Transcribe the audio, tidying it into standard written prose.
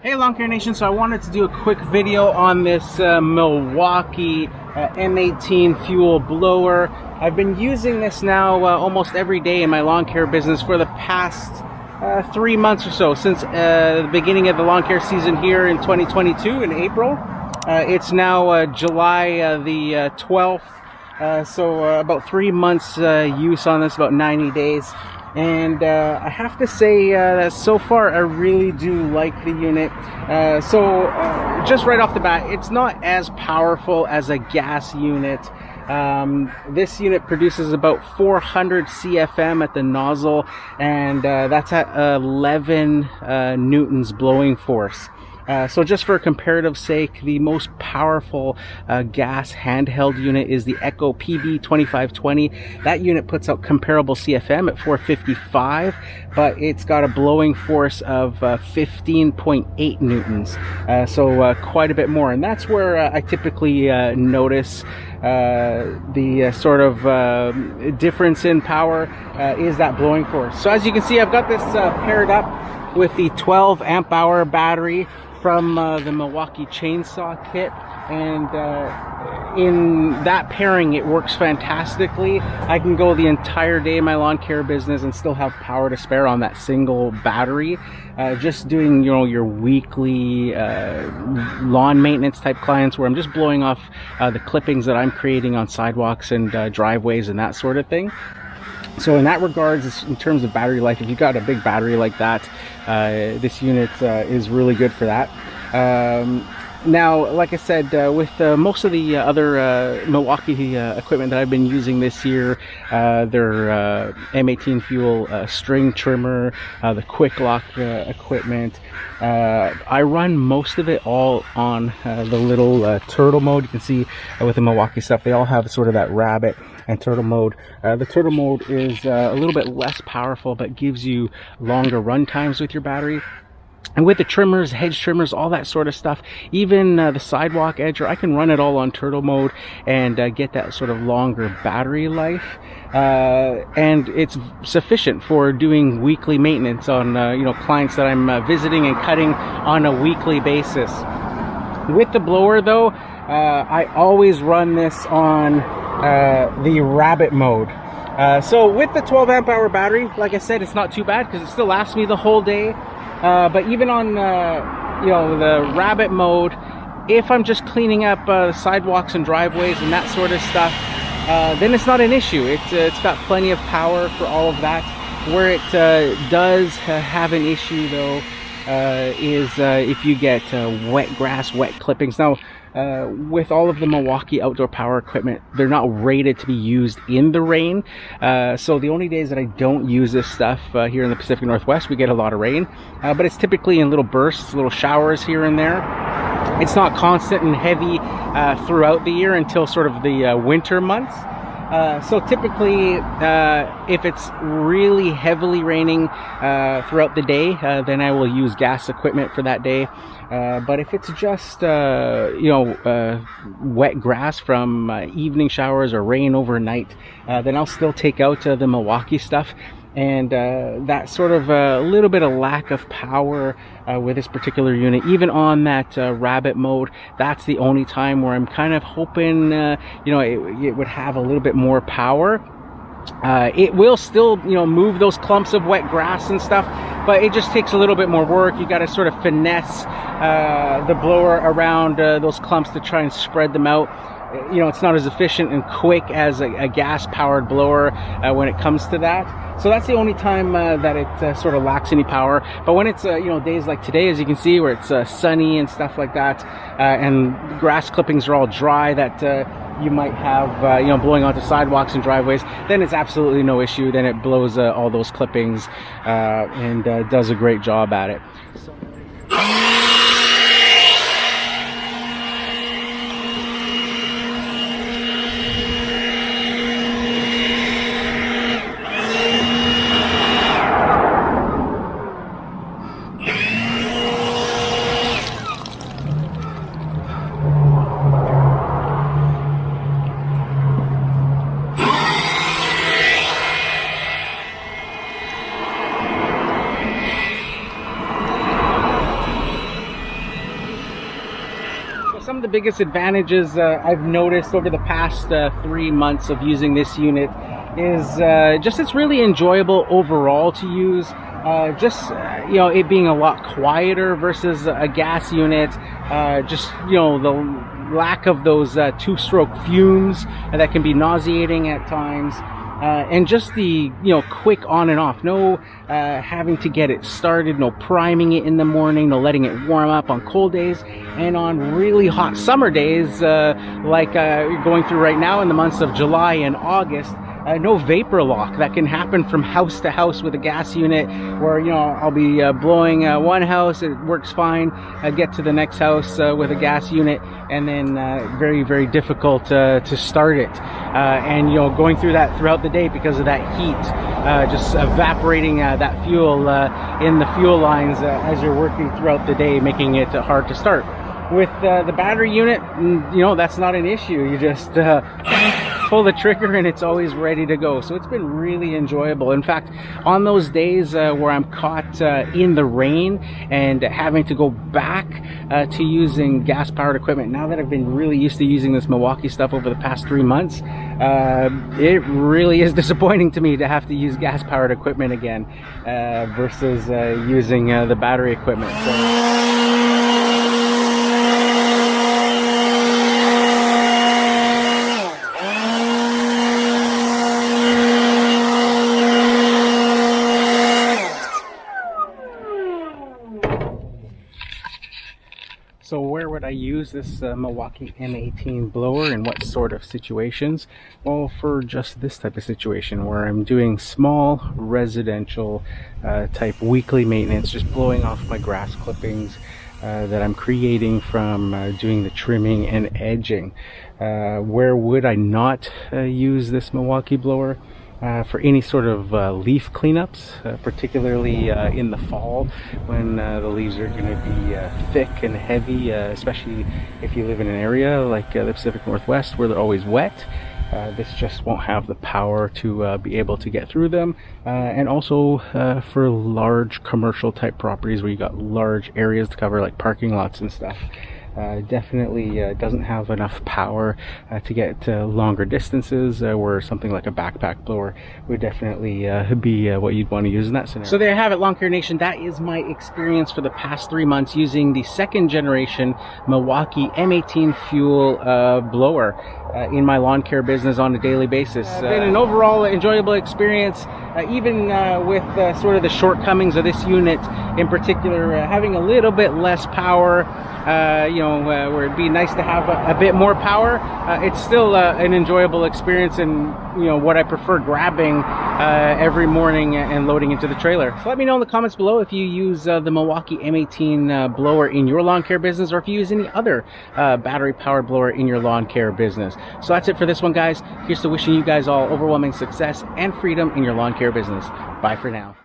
Hey Lawn Care Nation, so I wanted to do a quick video on this Milwaukee M18 Fuel blower. I've been using this now almost every day in my lawn care business for the past 3 months or so, since the beginning of the lawn care season here in 2022 in April. It's now July the 12th, so about 3 months use on this, about 90 days. And I have to say that so far I really do like the unit. Just right off the bat, it's not as powerful as a gas unit. This unit produces about 400 CFM at the nozzle, and that's at 11 newtons blowing force. So just for comparative sake, the most powerful gas handheld unit is the Echo PB2520. That unit puts out comparable CFM at 455, but it's got a blowing force of 15.8 newtons. So quite a bit more. And that's where I typically notice the sort of difference in power is that blowing force. So as you can see, I've got this paired up with the 12 amp hour battery from the Milwaukee chainsaw kit, and in that pairing it works fantastically. I can go the entire day in my lawn care business and still have power to spare on that single battery. Just doing, you know, your weekly lawn maintenance type clients where I'm just blowing off the clippings that I'm creating on sidewalks and driveways and that sort of thing. So in that regards, in terms of battery life, if you've got a big battery like that, this unit is really good for that. Now, like I said, with most of the other Milwaukee equipment that I've been using this year, their M18 Fuel string trimmer, the quick lock equipment, I run most of it all on the little turtle mode. You can see with the Milwaukee stuff, they all have sort of that rabbit and turtle mode. The turtle mode is a little bit less powerful, but gives you longer run times with your battery. And with the trimmers, hedge trimmers, all that sort of stuff, even the sidewalk edger, I can run it all on turtle mode and get that sort of longer battery life. And it's sufficient for doing weekly maintenance on you know, clients that I'm visiting and cutting on a weekly basis. With the blower though, I always run this on the rabbit mode. So with the 12 amp hour battery, like I said, it's not too bad because it still lasts me the whole day. But even on you know, the rabbit mode, if I'm just cleaning up sidewalks and driveways and that sort of stuff, then it's not an issue. It's got plenty of power for all of that. Where it does have an issue though is if you get wet grass, wet clippings. Now with all of the Milwaukee outdoor power equipment, they're not rated to be used in the rain. So the only days that I don't use this stuff here in the Pacific Northwest, we get a lot of rain, but it's typically in little bursts, little showers here and there. It's not constant and heavy throughout the year until sort of the winter months. So typically, if it's really heavily raining throughout the day, then I will use gas equipment for that day. But if it's just, you know, wet grass from evening showers or rain overnight, then I'll still take out the Milwaukee stuff. And that sort of a little bit of lack of power with this particular unit, even on that rabbit mode, that's the only time where I'm kind of hoping, you know, it would have a little bit more power. It will still, you know, move those clumps of wet grass and stuff, but it just takes a little bit more work. You got to sort of finesse the blower around those clumps to try and spread them out. You know, it's not as efficient and quick as a gas-powered blower when it comes to that. So that's the only time that it sort of lacks any power. But when it's, you know, days like today, as you can see, where it's sunny and stuff like that, and grass clippings are all dry that you might have, you know, blowing onto sidewalks and driveways, then it's absolutely no issue. Then it blows all those clippings and does a great job at it. So some of the biggest advantages I've noticed over the past 3 months of using this unit is just it's really enjoyable overall to use. You know, it being a lot quieter versus a gas unit. Just, you know, the lack of those two-stroke fumes that can be nauseating at times. And just the, you know, quick on and off. No having to get it started, no priming it in the morning, no letting it warm up on cold days. And on really hot summer days, like going through right now in the months of July and August, no vapor lock that can happen from house to house with a gas unit, where, you know, I'll be blowing one house, it works fine, I get to the next house with a gas unit, and then very, very difficult to start it. And, you know, going through that throughout the day because of that heat, just evaporating that fuel in the fuel lines as you're working throughout the day, making it hard to start. With the battery unit, you know, that's not an issue. You just pull the trigger and it's always ready to go. So it's been really enjoyable. In fact, on those days where I'm caught in the rain and having to go back to using gas-powered equipment, now that I've been really used to using this Milwaukee stuff over the past 3 months, it really is disappointing to me to have to use gas-powered equipment again versus using the battery equipment. So where would I use this Milwaukee M18 blower, in what sort of situations? Well, for just this type of situation where I'm doing small residential type weekly maintenance, just blowing off my grass clippings that I'm creating from doing the trimming and edging. Where would I not use this Milwaukee blower? For any sort of leaf cleanups, particularly in the fall when the leaves are going to be thick and heavy, especially if you live in an area like the Pacific Northwest where they're always wet. This just won't have the power to be able to get through them. And also for large commercial type properties where you got large areas to cover, like parking lots and stuff. Definitely doesn't have enough power to get longer distances, where something like a backpack blower would definitely be what you'd want to use in that scenario. So there you have it, Lawn Care Nation. That is my experience for the past 3 months using the second generation Milwaukee M18 Fuel blower in my lawn care business on a daily basis. It's been an overall enjoyable experience, even with sort of the shortcomings of this unit in particular, having a little bit less power. You know, where it'd be nice to have a bit more power. It's still an enjoyable experience, and, you know, what I prefer grabbing every morning and loading into the trailer. So let me know in the comments below if you use the Milwaukee M18 blower in your lawn care business, or if you use any other battery powered blower in your lawn care business. So that's it for this one, guys. Here's to wishing you guys all overwhelming success and freedom in your lawn care business. Bye for now.